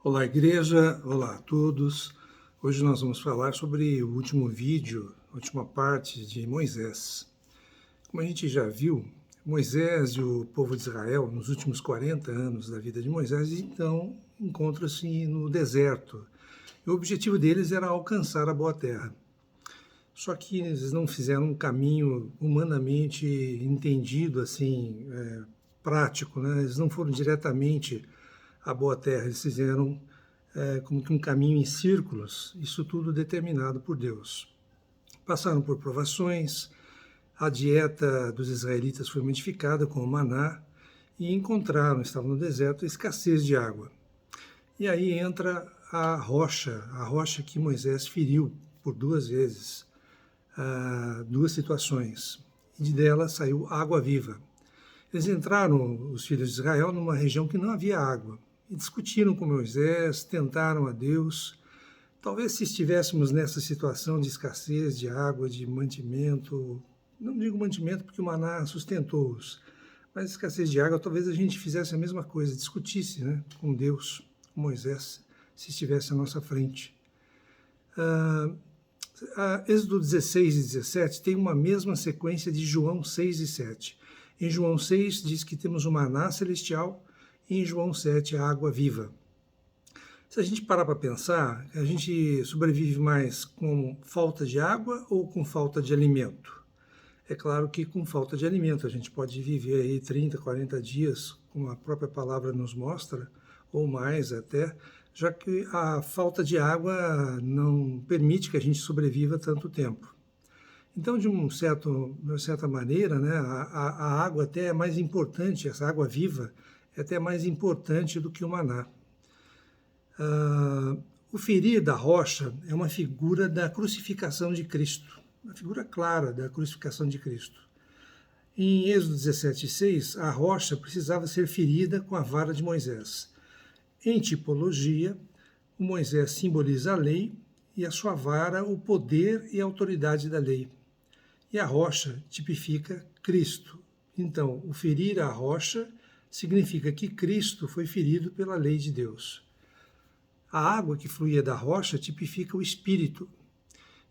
Olá, igreja. Olá a todos. Hoje nós vamos falar sobre o último vídeo, a última parte de Moisés. Como a gente já viu, Moisés e o povo de Israel, nos últimos 40 anos da vida de Moisés, então encontram-se no deserto. E o objetivo deles era alcançar a Boa Terra. Só que eles não fizeram um caminho humanamente entendido, assim, prático, né? Eles não foram diretamente a Boa Terra, eles fizeram como que um caminho em círculos, isso tudo determinado por Deus. Passaram por provações, a dieta dos israelitas foi modificada com o maná e estavam no deserto, a escassez de água. E aí entra a rocha que Moisés feriu por duas vezes, duas situações, e de dela saiu água viva. Eles entraram, os filhos de Israel, numa região que não havia água. E discutiram com Moisés, tentaram a Deus. Talvez se estivéssemos nessa situação de escassez de água, de mantimento, não digo mantimento porque o maná sustentou-os, mas escassez de água, talvez a gente fizesse a mesma coisa, discutisse, né, com Deus, com Moisés, se estivesse à nossa frente. Êxodo 16 e 17 tem uma mesma sequência de João 6 e 7. Em João 6 diz que temos o maná celestial, e em João 7 a água viva. Se a gente parar para pensar, a gente sobrevive mais com falta de água ou com falta de alimento? É claro que com falta de alimento a gente pode viver aí 30, 40 dias, como a própria palavra nos mostra, ou mais até, já que a falta de água não permite que a gente sobreviva tanto tempo. Então, de uma certa maneira, né, a água até é mais importante, essa água viva é até mais importante do que o maná. O ferir da rocha é uma figura da crucificação de Cristo, uma figura clara da crucificação de Cristo. Em Êxodo 17:6, a rocha precisava ser ferida com a vara de Moisés. Em tipologia, o Moisés simboliza a lei e a sua vara o poder e a autoridade da lei. E a rocha tipifica Cristo. Então, o ferir a rocha significa que Cristo foi ferido pela lei de Deus. A água que fluía da rocha tipifica o Espírito.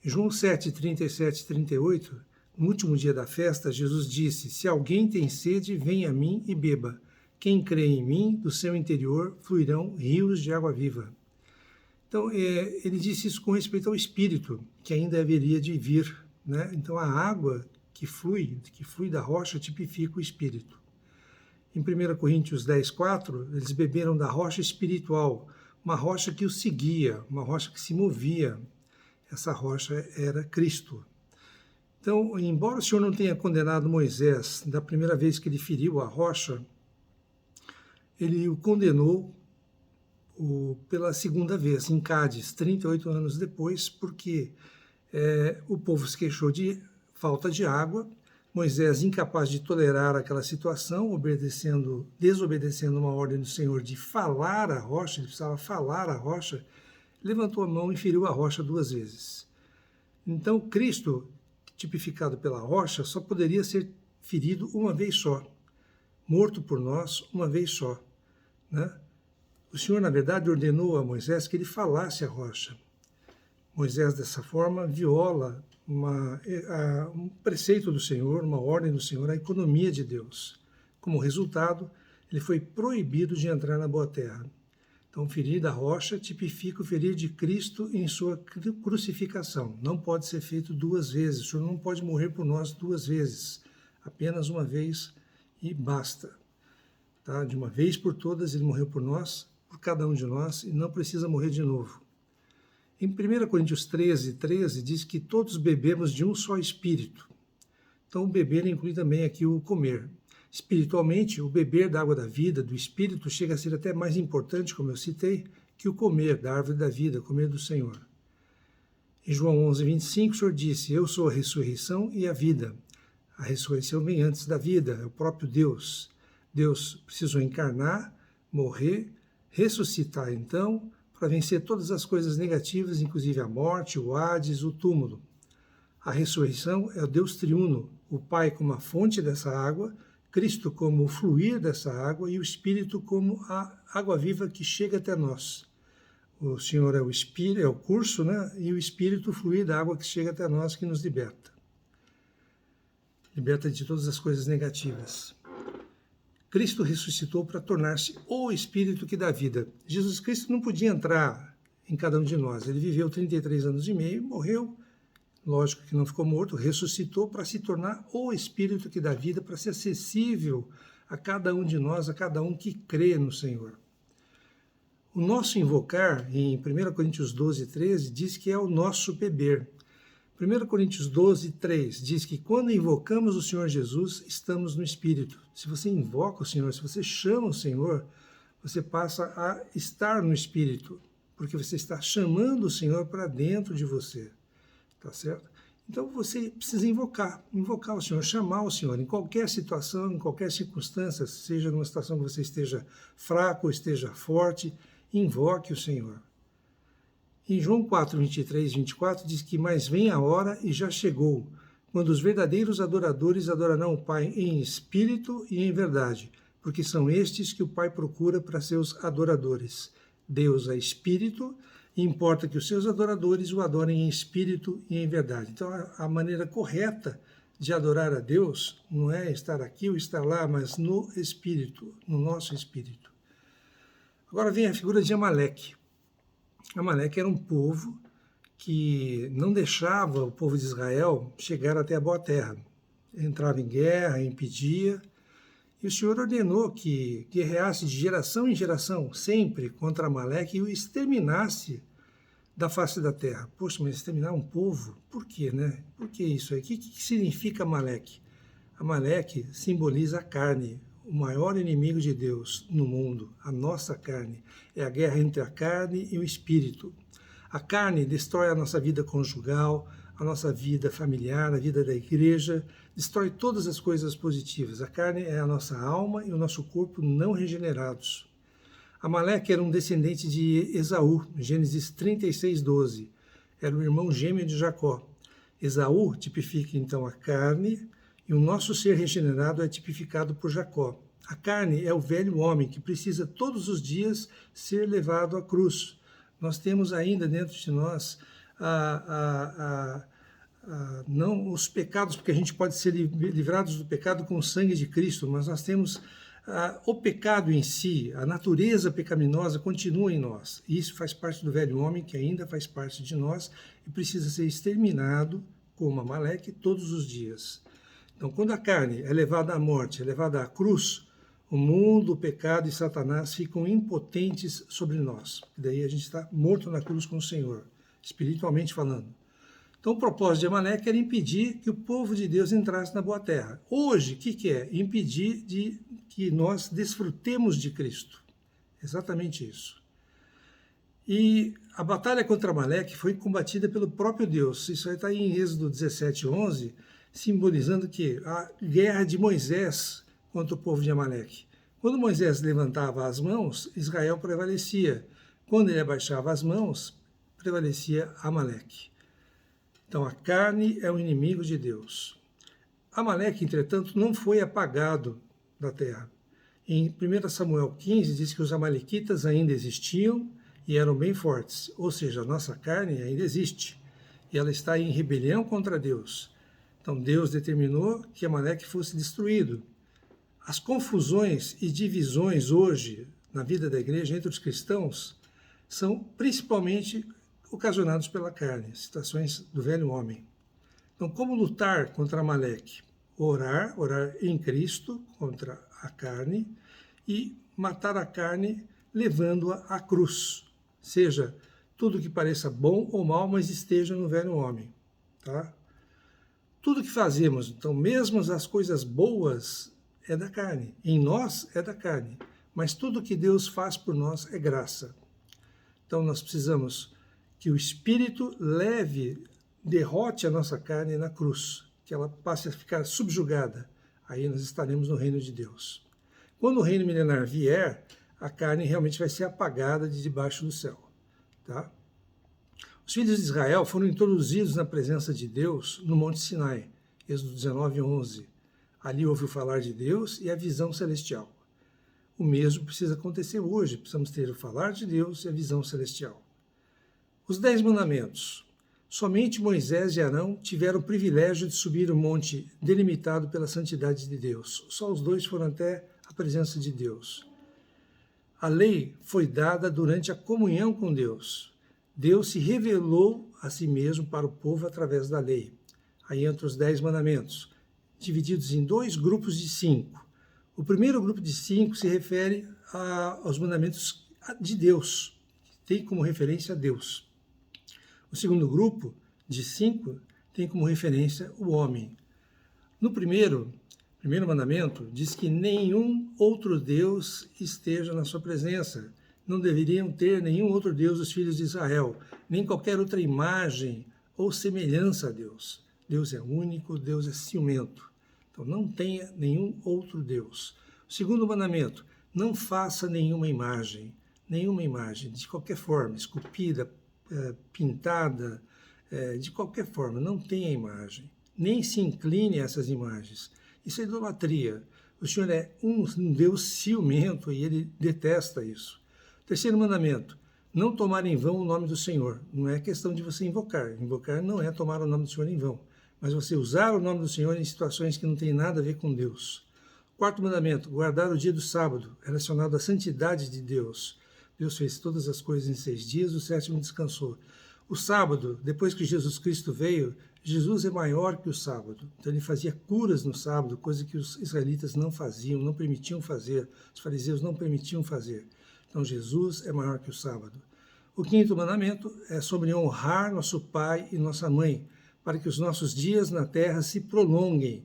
Em João 7, 37 e 38, no último dia da festa, Jesus disse: "Se alguém tem sede, venha a mim e beba. Quem crê em mim, do seu interior fluirão rios de água viva." Então, ele disse isso com respeito ao Espírito, que ainda haveria de vir, né? Então, a água que flui da rocha tipifica o Espírito. Em 1 Coríntios 10, 4, eles beberam da rocha espiritual, uma rocha que os seguia, uma rocha que se movia. Essa rocha era Cristo. Então, embora o Senhor não tenha condenado Moisés da primeira vez que ele feriu a rocha, ele o condenou pela segunda vez, em Cádiz, 38 anos depois, porque o povo se queixou de falta de água. Moisés, incapaz de tolerar aquela situação, desobedecendo uma ordem do Senhor de falar a rocha, ele precisava falar a rocha, levantou a mão e feriu a rocha duas vezes. Então, Cristo, tipificado pela rocha, só poderia ser ferido uma vez só, morto por nós uma vez só, né? O Senhor, na verdade, ordenou a Moisés que ele falasse a rocha. Moisés, dessa forma, viola um preceito do Senhor, uma ordem do Senhor, a economia de Deus. Como resultado, ele foi proibido de entrar na Boa Terra. Então, o ferir da rocha tipifica o ferir de Cristo em sua crucificação. Não pode ser feito duas vezes. O Senhor não pode morrer por nós duas vezes. Apenas uma vez e basta. Tá? De uma vez por todas, ele morreu por nós, por cada um de nós, e não precisa morrer de novo. Em 1 Coríntios 13, 13, diz que todos bebemos de um só espírito. Então, o beber inclui também aqui o comer. Espiritualmente, o beber da água da vida, do Espírito, chega a ser até mais importante, como eu citei, que o comer da árvore da vida, comer do Senhor. Em João 11, 25, o Senhor disse: "Eu sou a ressurreição e a vida." A ressurreição vem antes da vida, é o próprio Deus. Deus precisou encarnar, morrer, ressuscitar então, para vencer todas as coisas negativas, inclusive a morte, o Hades, o túmulo. A ressurreição é o Deus triuno, o Pai como a fonte dessa água, Cristo como o fluir dessa água e o Espírito como a água viva que chega até nós. O Senhor é o Espírito, é o curso, né? E o Espírito flui da água que chega até nós, que nos liberta. Liberta de todas as coisas negativas. Cristo ressuscitou para tornar-se o Espírito que dá vida. Jesus Cristo não podia entrar em cada um de nós. Ele viveu 33 anos e meio, morreu, lógico que não ficou morto, ressuscitou para se tornar o Espírito que dá vida, para ser acessível a cada um de nós, a cada um que crê no Senhor. O nosso invocar, em 1 Coríntios 12, 13, diz que é o nosso beber. 1 Coríntios 12, 3 diz que quando invocamos o Senhor Jesus, estamos no Espírito. Se você invoca o Senhor, se você chama o Senhor, você passa a estar no Espírito, porque você está chamando o Senhor para dentro de você, tá certo? Então você precisa invocar o Senhor, chamar o Senhor em qualquer situação, em qualquer circunstância, seja numa situação que você esteja fraco ou esteja forte, invoque o Senhor. Em João 4, 23 e 24 diz que mas vem a hora e já chegou, quando os verdadeiros adoradores adorarão o Pai em espírito e em verdade, porque são estes que o Pai procura para seus adoradores. Deus é espírito e importa que os seus adoradores o adorem em espírito e em verdade. Então a maneira correta de adorar a Deus não é estar aqui ou estar lá, mas no espírito, no nosso espírito. Agora vem a figura de Amaleque. Amaleque era um povo que não deixava o povo de Israel chegar até a boa terra. Entrava em guerra, impedia, e o Senhor ordenou que guerreasse de geração em geração, sempre contra Amaleque, e o exterminasse da face da terra. Poxa, mas exterminar um povo? Por quê, né? Por que isso aí? O que significa Amaleque? Amaleque simboliza a carne, o maior inimigo de Deus no mundo, a nossa carne. É a guerra entre a carne e o espírito. A carne destrói a nossa vida conjugal, a nossa vida familiar, a vida da igreja, destrói todas as coisas positivas. A carne é a nossa alma e o nosso corpo não regenerados. Amaleque era um descendente de Esaú, Gênesis 36, 12. Era o irmão gêmeo de Jacó. Esaú tipifica então a carne, e o nosso ser regenerado é tipificado por Jacó. A carne é o velho homem que precisa todos os dias ser levado à cruz. Nós temos ainda dentro de nós não os pecados, porque a gente pode ser livrados do pecado com o sangue de Cristo, mas nós temos o pecado em si, a natureza pecaminosa continua em nós. E isso faz parte do velho homem, que ainda faz parte de nós e precisa ser exterminado como Amaleque todos os dias. Então, quando a carne é levada à morte, é levada à cruz, o mundo, o pecado e Satanás ficam impotentes sobre nós. E daí a gente está morto na cruz com o Senhor, espiritualmente falando. Então, o propósito de Amaleque era impedir que o povo de Deus entrasse na boa terra. Hoje, o que é? Impedir que nós desfrutemos de Cristo. Exatamente isso. E a batalha contra Amaleque foi combatida pelo próprio Deus. Isso aí está em Êxodo 17, 11, simbolizando que a guerra de Moisés contra o povo de Amaleque. Quando Moisés levantava as mãos, Israel prevalecia. Quando ele abaixava as mãos, prevalecia Amaleque. Então a carne é o inimigo de Deus. Amaleque, entretanto, não foi apagado da terra. Em 1 Samuel 15 diz que os amalequitas ainda existiam e eram bem fortes, ou seja, a nossa carne ainda existe e ela está em rebelião contra Deus. Então Deus determinou que Amaleque fosse destruído. As confusões e divisões hoje na vida da igreja entre os cristãos são principalmente ocasionados pela carne, situações do velho homem. Então, como lutar contra Amaleque? Orar em Cristo contra a carne e matar a carne levando-a à cruz. Seja tudo que pareça bom ou mal, mas esteja no velho homem, tá? Tudo que fazemos, então, mesmo as coisas boas, é da carne. Em nós é da carne. Mas tudo que Deus faz por nós é graça. Então nós precisamos que o Espírito derrote a nossa carne na cruz, que ela passe a ficar subjugada. Aí nós estaremos no reino de Deus. Quando o reino milenar vier, a carne realmente vai ser apagada de debaixo do céu. Tá? Os filhos de Israel foram introduzidos na presença de Deus no Monte Sinai, Êxodo 19, 11. Ali houve o falar de Deus e a visão celestial. O mesmo precisa acontecer hoje. Precisamos ter o falar de Deus e a visão celestial. Os 10 mandamentos. Somente Moisés e Arão tiveram o privilégio de subir o monte delimitado pela santidade de Deus. Só os dois foram até a presença de Deus. A lei foi dada durante a comunhão com Deus. Deus se revelou a si mesmo para o povo através da lei. Aí entra os 10 mandamentos, divididos em 2 grupos de 5. O primeiro grupo de 5 se refere aos mandamentos de Deus, que tem como referência a Deus. O segundo grupo de 5 tem como referência o homem. No primeiro mandamento, diz que nenhum outro Deus esteja na sua presença. Não deveriam ter nenhum outro Deus os filhos de Israel, nem qualquer outra imagem ou semelhança a Deus. Deus é único, Deus é ciumento. Então não tenha nenhum outro Deus. O segundo mandamento, não faça nenhuma imagem, de qualquer forma, esculpida, pintada, de qualquer forma, não tenha imagem. Nem se incline a essas imagens. Isso é idolatria. O Senhor é um Deus ciumento e ele detesta isso. Terceiro mandamento, não tomar em vão o nome do Senhor. Não é questão de você invocar. Invocar não é tomar o nome do Senhor em vão, mas você usar o nome do Senhor em situações que não têm nada a ver com Deus. Quarto mandamento, guardar o dia do sábado, relacionado à santidade de Deus. Deus fez todas as coisas em 6 dias, o 7º descansou. O sábado, depois que Jesus Cristo veio, Jesus é maior que o sábado. Então ele fazia curas no sábado, coisa que os israelitas não faziam, não permitiam fazer, os fariseus não permitiam fazer. Então Jesus é maior que o sábado. O 5º mandamento é sobre honrar nosso pai e nossa mãe, para que os nossos dias na terra se prolonguem.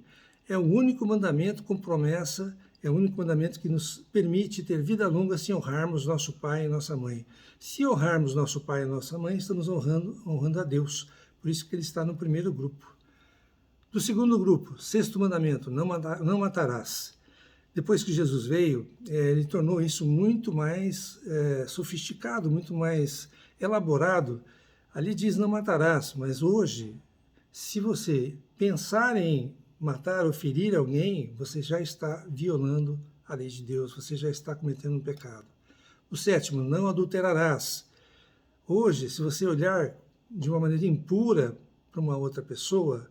É o único mandamento com promessa, é o único mandamento que nos permite ter vida longa se honrarmos nosso pai e nossa mãe. Se honrarmos nosso pai e nossa mãe, estamos honrando a Deus. Por isso que ele está no primeiro grupo. Do segundo grupo, 6º mandamento, não matarás. Depois que Jesus veio, ele tornou isso muito mais sofisticado, muito mais elaborado. Ali diz não matarás, mas hoje, se você pensar em matar ou ferir alguém, você já está violando a lei de Deus, você já está cometendo um pecado. O 7º, não adulterarás. Hoje, se você olhar de uma maneira impura para uma outra pessoa,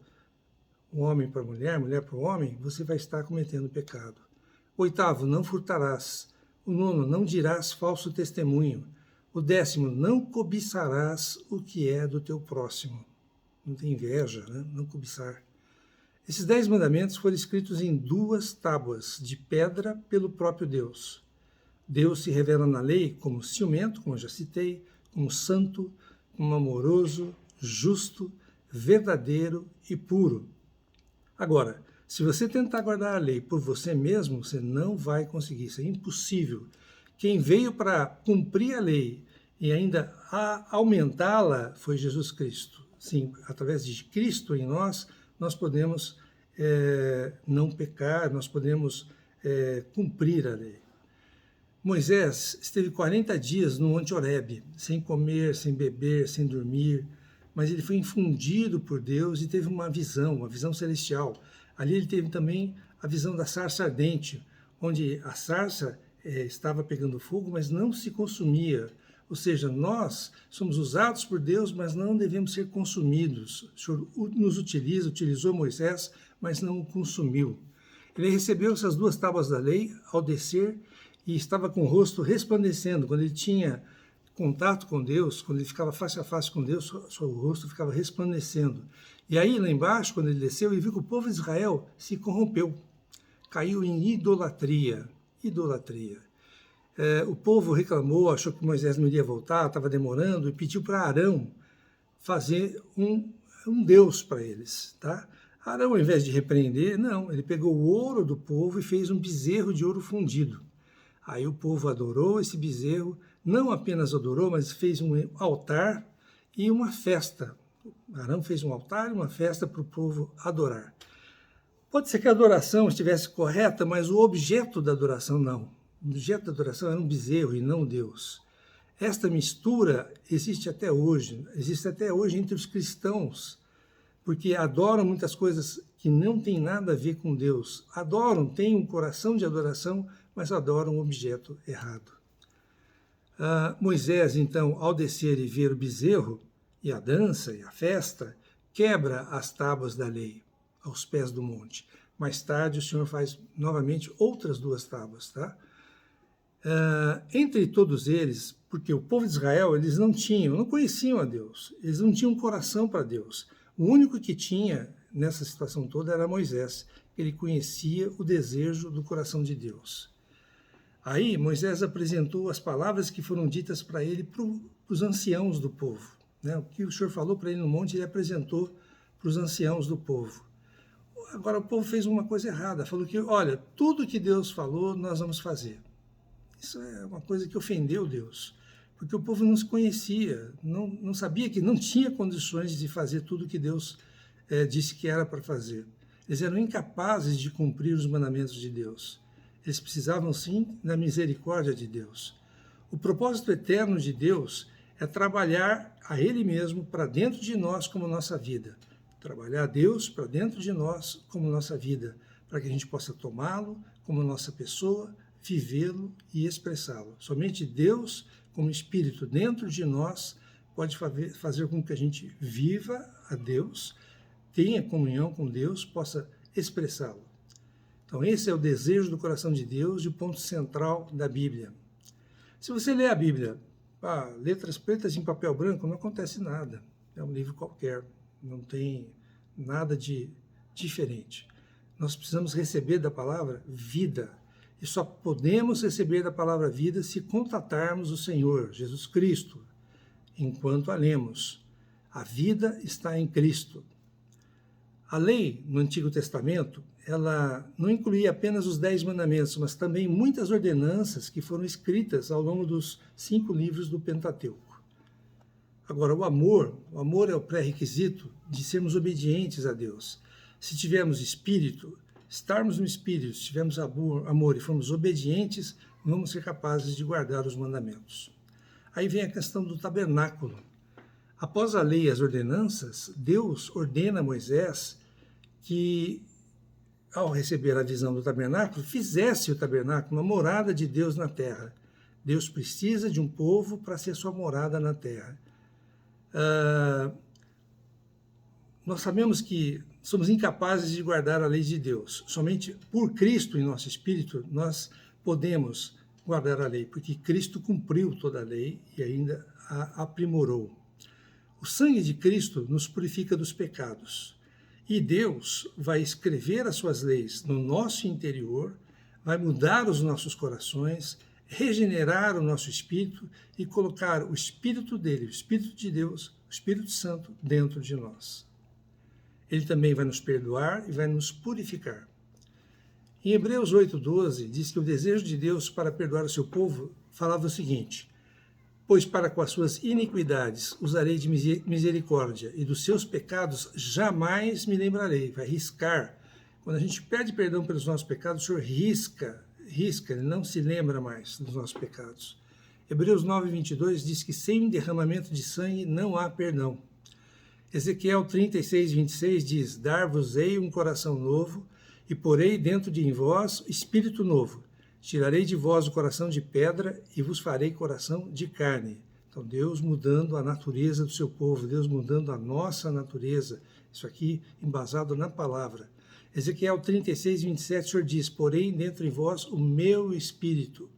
um homem para a mulher, mulher para o homem, você vai estar cometendo pecado. 8º, não furtarás. O 9º, não dirás falso testemunho. O 10º, não cobiçarás o que é do teu próximo. Não tem inveja, né? Não cobiçar. Esses 10 mandamentos foram escritos em 2 tábuas de pedra pelo próprio Deus. Deus se revela na lei como ciumento, como eu já citei, como santo, como amoroso, justo, verdadeiro e puro. Agora, se você tentar guardar a lei por você mesmo, você não vai conseguir, isso é impossível. Quem veio para cumprir a lei e ainda aumentá-la foi Jesus Cristo. Sim, através de Cristo em nós podemos não pecar, nós podemos cumprir a lei. Moisés esteve 40 dias no Monte Horebe, sem comer, sem beber, sem dormir, mas ele foi infundido por Deus e teve uma visão celestial. Ali ele teve também a visão da sarça ardente, onde a sarça estava pegando fogo, mas não se consumia. Ou seja, nós somos usados por Deus, mas não devemos ser consumidos. O Senhor nos utilizou Moisés, mas não o consumiu. Ele recebeu essas 2 tábuas da lei ao descer e estava com o rosto resplandecendo. Quando ele tinha contato com Deus, quando ele ficava face a face com Deus, seu rosto ficava resplandecendo. E aí, lá embaixo, quando ele desceu, ele viu que o povo de Israel se corrompeu, caiu em idolatria. O povo reclamou, achou que Moisés não iria voltar, estava demorando, e pediu para Arão fazer um Deus para eles. Tá? Arão, ao invés de repreender, não, ele pegou o ouro do povo e fez um bezerro de ouro fundido. Aí o povo adorou esse bezerro, não apenas adorou, mas fez um altar e uma festa. Arão fez um altar e uma festa para o povo adorar. Pode ser que a adoração estivesse correta, mas o objeto da adoração não. O objeto da adoração era um bezerro e não Deus. Esta mistura existe até hoje entre os cristãos, porque adoram muitas coisas que não têm nada a ver com Deus. Adoram, têm um coração de adoração, mas adoram um objeto errado. Moisés, então, ao descer e ver o bezerro, e a dança, e a festa, quebra as tábuas da lei aos pés do monte. Mais tarde, o Senhor faz novamente outras 2 tábuas, tá? Entre todos eles, porque o povo de Israel, eles não conheciam a Deus, eles não tinham coração para Deus. O único que tinha nessa situação toda era Moisés. Ele conhecia o desejo do coração de Deus. Aí Moisés apresentou as palavras que foram ditas para ele para os anciãos do povo. Né? O que o Senhor falou para ele no monte, ele apresentou para os anciãos do povo. Agora o povo fez uma coisa errada, falou que, olha, tudo que Deus falou, nós vamos fazer. Isso é uma coisa que ofendeu Deus, porque o povo não se conhecia, não sabia que não tinha condições de fazer tudo que Deus disse que era para fazer. Eles eram incapazes de cumprir os mandamentos de Deus. Eles precisavam, sim, da misericórdia de Deus. O propósito eterno de Deus é trabalhar a Ele mesmo para dentro de nós como nossa vida. Trabalhar a Deus para dentro de nós como nossa vida, para que a gente possa tomá-lo como nossa pessoa, vivê-lo e expressá-lo. Somente Deus, como Espírito dentro de nós, pode fazer com que a gente viva a Deus, tenha comunhão com Deus, possa expressá-lo. Então esse é o desejo do coração de Deus e o ponto central da Bíblia. Se você lê a Bíblia, letras pretas em papel branco, não acontece nada. É um livro qualquer, não tem nada de diferente. Nós precisamos receber da palavra vida. E só podemos receber da palavra vida se contatarmos o Senhor, Jesus Cristo, enquanto a lemos. A vida está em Cristo. A lei, no Antigo Testamento, ela não incluía apenas os 10 mandamentos, mas também muitas ordenanças que foram escritas ao longo dos 5 livros do Pentateuco. Agora, o amor é o pré-requisito de sermos obedientes a Deus. Se tivermos espírito, estarmos no espírito, se tivermos amor e formos obedientes, vamos ser capazes de guardar os mandamentos. Aí vem a questão do tabernáculo. Após a lei e as ordenanças, Deus ordena a Moisés que, ao receber a visão do tabernáculo, fizesse o tabernáculo uma morada de Deus na terra. Deus precisa de um povo para ser sua morada na terra. Nós sabemos que somos incapazes de guardar a lei de Deus. Somente por Cristo em nosso espírito nós podemos guardar a lei, porque Cristo cumpriu toda a lei e ainda a aprimorou. O sangue de Cristo nos purifica dos pecados. E Deus vai escrever as suas leis no nosso interior, vai mudar os nossos corações, regenerar o nosso espírito e colocar o Espírito dele, o Espírito de Deus, o Espírito Santo dentro de nós. Ele também vai nos perdoar e vai nos purificar. Em Hebreus 8:12 diz que o desejo de Deus para perdoar o seu povo falava o seguinte: pois para com as suas iniquidades usarei de misericórdia, e dos seus pecados jamais me lembrarei. Vai riscar. Quando a gente pede perdão pelos nossos pecados, o Senhor risca, ele não se lembra mais dos nossos pecados. Hebreus 9:22 diz que sem derramamento de sangue não há perdão. Ezequiel 36:26 diz: dar-vos-ei um coração novo, e porei dentro de vós espírito novo. Tirarei de vós o coração de pedra e vos farei coração de carne. Então, Deus mudando a natureza do seu povo, Deus mudando a nossa natureza. Isso aqui embasado na palavra. Ezequiel 36:27, o Senhor diz: porém dentro de vós o meu espírito.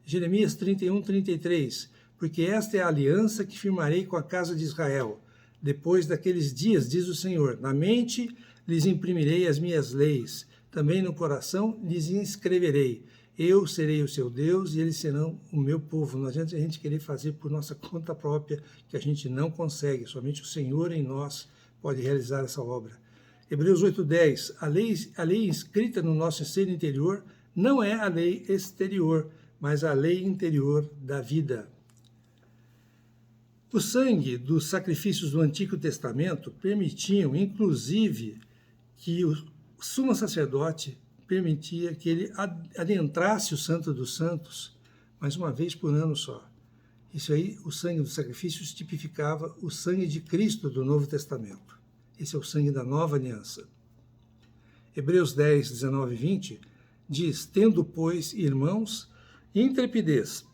Jeremias 31:33, porque esta é a aliança que firmarei com a casa de Israel. Depois daqueles dias, diz o Senhor, na mente lhes imprimirei as minhas leis, também no coração lhes inscreverei. Eu serei o seu Deus e eles serão o meu povo. Não adianta a gente querer fazer por nossa conta própria, que a gente não consegue. Somente o Senhor em nós pode realizar essa obra. Hebreus 8:10. A lei inscrita no nosso ser interior não é a lei exterior, mas a lei interior da vida. O sangue dos sacrifícios do Antigo Testamento permitiam, inclusive, que o sumo sacerdote permitia que ele adentrasse o Santo dos Santos, mas uma vez por ano só. Isso aí, o sangue dos sacrifícios tipificava o sangue de Cristo do Novo Testamento. Esse é o sangue da nova aliança. Hebreus 10:19 e 20 diz: tendo, pois, irmãos, intrepidez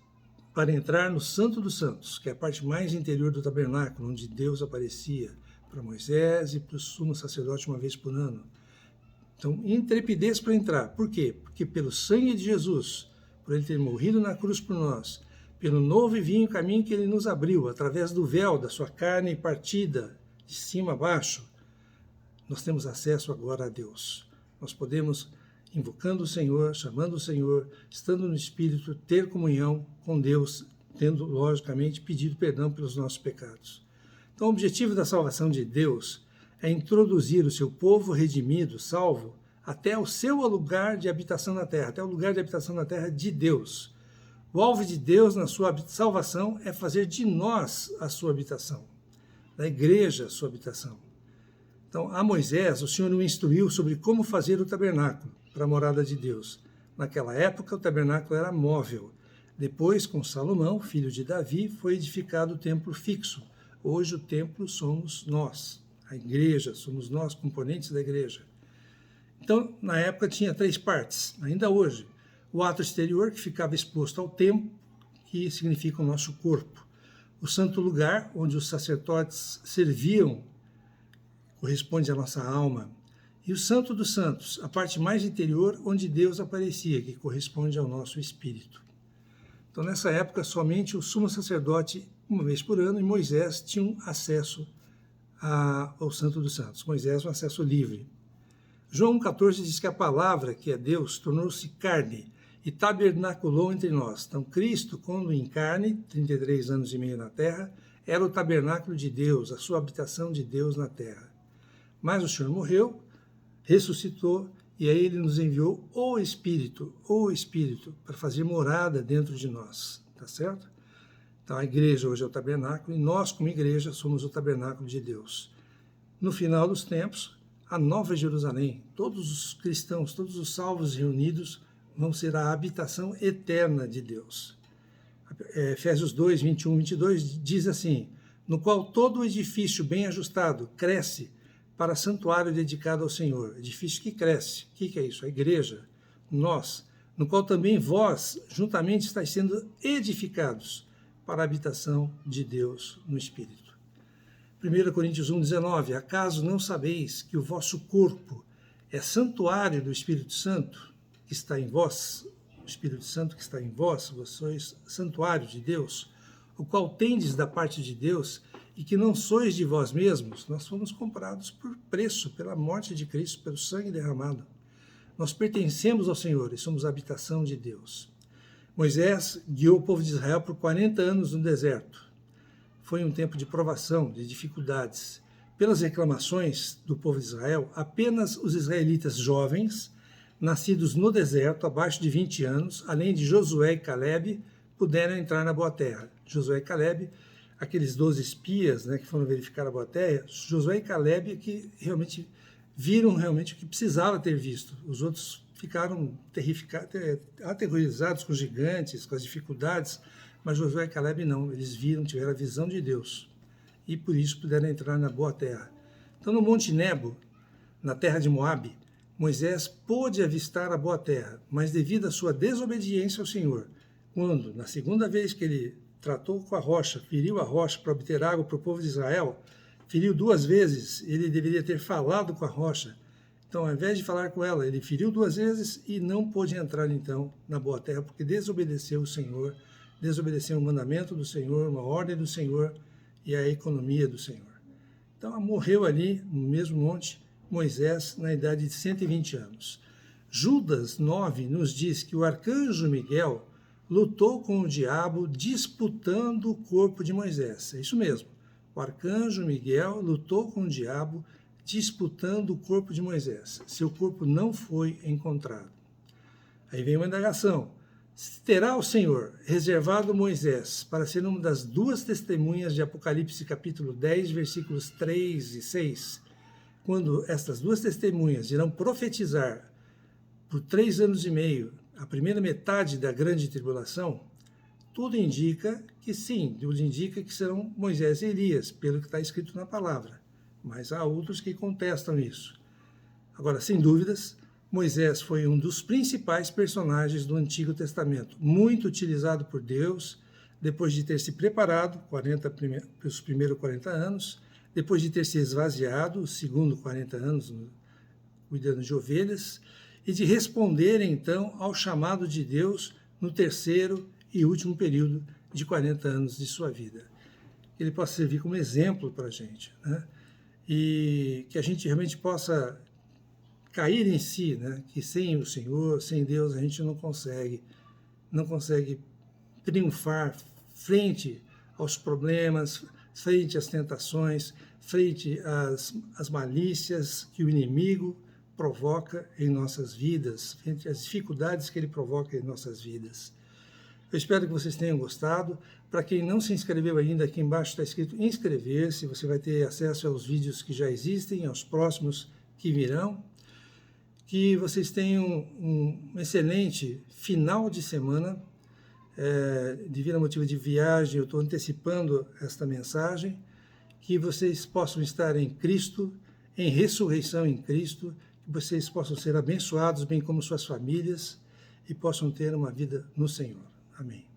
para entrar no Santo dos Santos, que é a parte mais interior do tabernáculo, onde Deus aparecia para Moisés e para o sumo sacerdote uma vez por ano. Então, intrepidez para entrar. Por quê? Porque pelo sangue de Jesus, por ele ter morrido na cruz por nós, pelo novo e vinho caminho que ele nos abriu, através do véu da sua carne partida, de cima a baixo, nós temos acesso agora a Deus. Nós podemos, invocando o Senhor, chamando o Senhor, estando no Espírito, ter comunhão com Deus, tendo, logicamente, pedido perdão pelos nossos pecados. Então, o objetivo da salvação de Deus é introduzir o seu povo redimido, salvo, até o seu lugar de habitação na terra, até o lugar de habitação na terra de Deus. O alvo de Deus na sua salvação é fazer de nós a sua habitação, da igreja a sua habitação. Então, a Moisés, o Senhor o instruiu sobre como fazer o tabernáculo para a morada de Deus. Naquela época, o tabernáculo era móvel. Depois, com Salomão, filho de Davi, foi edificado o templo fixo. Hoje, o templo somos nós, a igreja, somos nós, componentes da igreja. Então, na época, tinha 3 partes, ainda hoje. O ato exterior, que ficava exposto ao templo, que significa o nosso corpo. O santo lugar, onde os sacerdotes serviam, corresponde à nossa alma. E o Santo dos Santos, a parte mais interior, onde Deus aparecia, que corresponde ao nosso espírito. Então, nessa época, somente o sumo sacerdote, uma vez por ano, e Moisés tinham acesso ao Santo dos Santos. Moisés, um acesso livre. João 14 diz que a palavra, que é Deus, tornou-se carne e tabernaculou entre nós. Então, Cristo, quando em carne, 33 anos e meio na terra, era o tabernáculo de Deus, a sua habitação de Deus na terra. Mas o Senhor morreu, ressuscitou, e aí ele nos enviou o Espírito, para fazer morada dentro de nós, tá certo? Então a igreja hoje é o tabernáculo, e nós como igreja somos o tabernáculo de Deus. No final dos tempos, a Nova Jerusalém, todos os cristãos, todos os salvos reunidos, vão ser a habitação eterna de Deus. Efésios 2, 21, 22 diz assim: no qual todo o edifício bem ajustado cresce para santuário dedicado ao Senhor. Edifício que cresce. O que é isso? A igreja, nós, no qual também vós, juntamente, estáis sendo edificados para a habitação de Deus no Espírito. 1 Coríntios 1, 19. Acaso não sabeis que o vosso corpo é santuário do Espírito Santo que está em vós? O Espírito Santo que está em vós, vós sois santuário de Deus, o qual tendes da parte de Deus, e que não sois de vós mesmos. Nós fomos comprados por preço, pela morte de Cristo, pelo sangue derramado. Nós pertencemos ao Senhor e somos a habitação de Deus. Moisés guiou o povo de Israel por 40 anos no deserto. Foi um tempo de provação, de dificuldades. Pelas reclamações do povo de Israel, apenas os israelitas jovens, nascidos no deserto, abaixo de 20 anos, além de Josué e Calebe, puderam entrar na Boa Terra. Josué e Calebe, aqueles 12 espias, né, que foram verificar a Boa Terra, Josué e Calebe que realmente viram o que precisava ter visto. Os outros ficaram aterrorizados com os gigantes, com as dificuldades, mas Josué e Calebe não, eles viram, tiveram a visão de Deus e por isso puderam entrar na Boa Terra. Então, no Monte Nebo, na terra de Moabe, Moisés pôde avistar a Boa Terra, mas devido à sua desobediência ao Senhor, quando, na segunda vez que ele tratou com a rocha, feriu a rocha para obter água para o povo de Israel, feriu 2 vezes, ele deveria ter falado com a rocha. Então, ao invés de falar com ela, ele feriu 2 vezes e não pôde entrar, então, na Boa Terra, porque desobedeceu o Senhor, desobedeceu o mandamento do Senhor, uma ordem do Senhor e a economia do Senhor. Então, morreu ali, no mesmo monte, Moisés, na idade de 120 anos. Judas 9 nos diz que o arcanjo Miguel lutou com o diabo disputando o corpo de Moisés. É isso mesmo. O arcanjo Miguel lutou com o diabo disputando o corpo de Moisés. Seu corpo não foi encontrado. Aí vem uma indagação. Terá o Senhor reservado Moisés para ser uma das 2 testemunhas de Apocalipse capítulo 10, versículos 3 e 6, quando estas 2 testemunhas irão profetizar por 3 anos e meio a primeira metade da grande tribulação? Tudo indica que sim, tudo indica que serão Moisés e Elias, pelo que está escrito na palavra. Mas há outros que contestam isso. Agora, sem dúvidas, Moisés foi um dos principais personagens do Antigo Testamento, muito utilizado por Deus, depois de ter se preparado, os primeiros 40 anos, depois de ter se esvaziado, os segundos 40 anos, cuidando de ovelhas, e de responder, então, ao chamado de Deus no terceiro e último período de 40 anos de sua vida. Ele possa servir como exemplo para a gente, né? E que a gente realmente possa cair em si, né? Que sem o Senhor, sem Deus, a gente não consegue triunfar frente aos problemas, frente às tentações, frente às malícias que o inimigo provoca em nossas vidas, frente às dificuldades que ele provoca em nossas vidas. Eu espero que vocês tenham gostado. Para quem não se inscreveu ainda, aqui embaixo está escrito inscrever-se, você vai ter acesso aos vídeos que já existem, aos próximos que virão. Que vocês tenham um excelente final de semana. Devido a motivo de viagem, eu estou antecipando esta mensagem, que vocês possam estar em Cristo, em ressurreição em Cristo, que vocês possam ser abençoados, bem como suas famílias, e possam ter uma vida no Senhor. Amém.